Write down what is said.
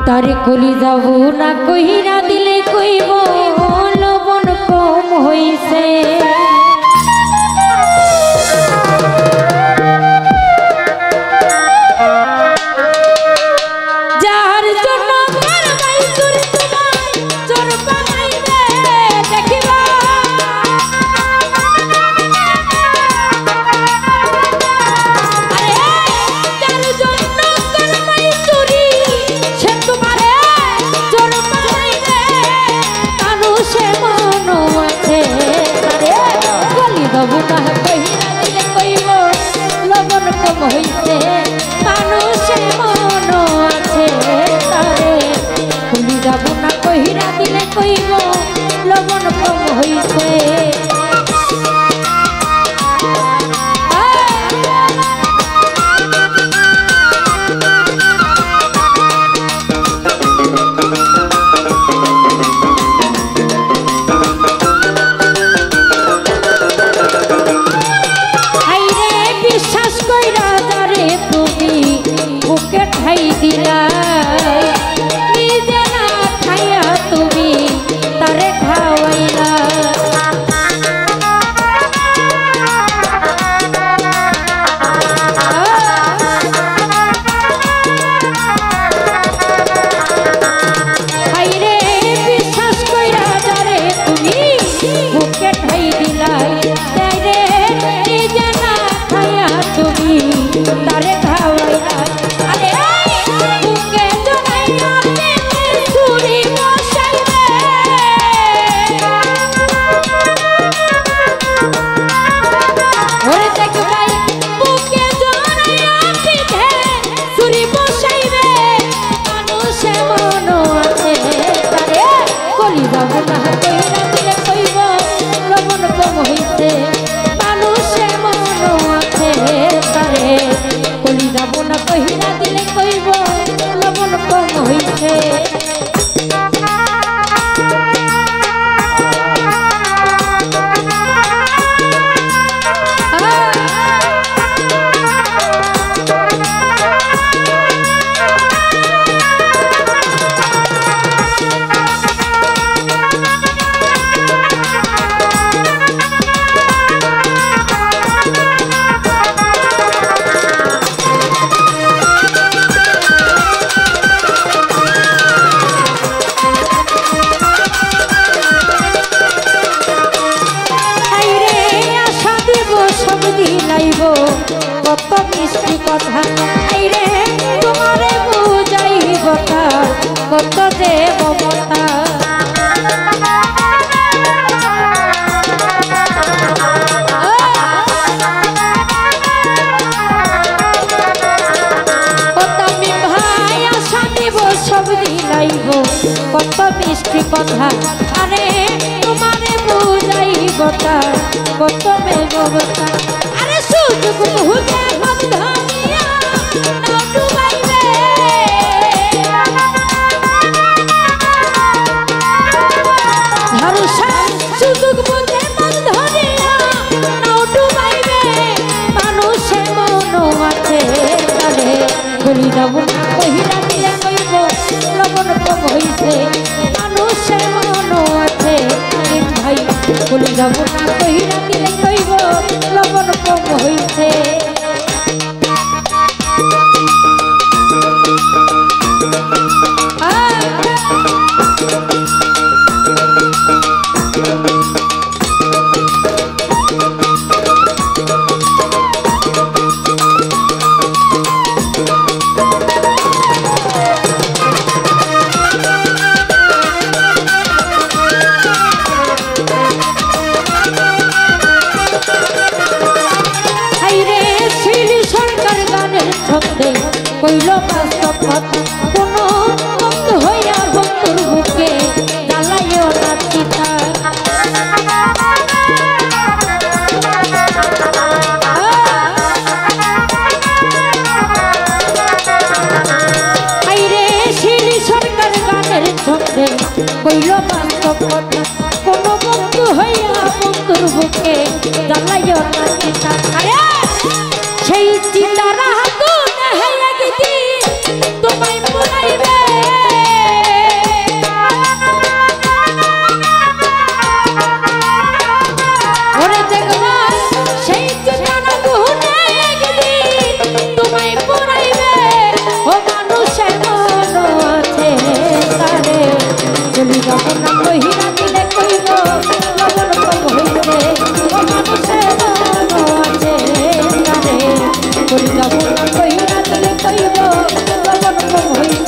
तारे कली जाबू ना कहिरा दिले कइब लबन कम हइसे जार जन्म करबाई तुर तुम्हार चोर बानाइबे देखिबा अरे जार जन्म करबाई चोरी से तुम्हारे चोर बानाइबे कानू से मनो আছে अरे गली दबु ना कहिरा दिले कइब लबन कम हइसे कानू से मनो আছে तारे खुली जाबु ना कहिरा दिले कइब लबन कम हइसे कत मिष्टि कथा रे तुम्हारे बुझाइब कत जे ममता कत मिष्टि कथा अरे तुम्हारे बुझाइब कत में ममता अरे सुजुग मुहुके हम धनिया ना डुबाइबे भरोसा सुजुग मुहुके हम धनिया ना डुबाइबे मानुषे मनो আছে তারে গলি যাবো না কহিরা দিলে কইব লবণ কম হইছে মানুষে মনো আছে ভাই গলি যাবো না কহিরা দিলে কইব লবণ কম হইছে কইল বাস্তব কথা কোনো বন্ধ হইয়া ভক্তর বুকে জ্বালাইও না চিতা আইরে শিলি সরকার গানের ছন্দে কইল বাস্তব কথা কোনো বন্ধ হইয়া ভক্তর বুকে জ্বালাইও না চিতা আরে সেই চিতারা হাত তোমায় পুরাইবে হইব লবণ কম হইব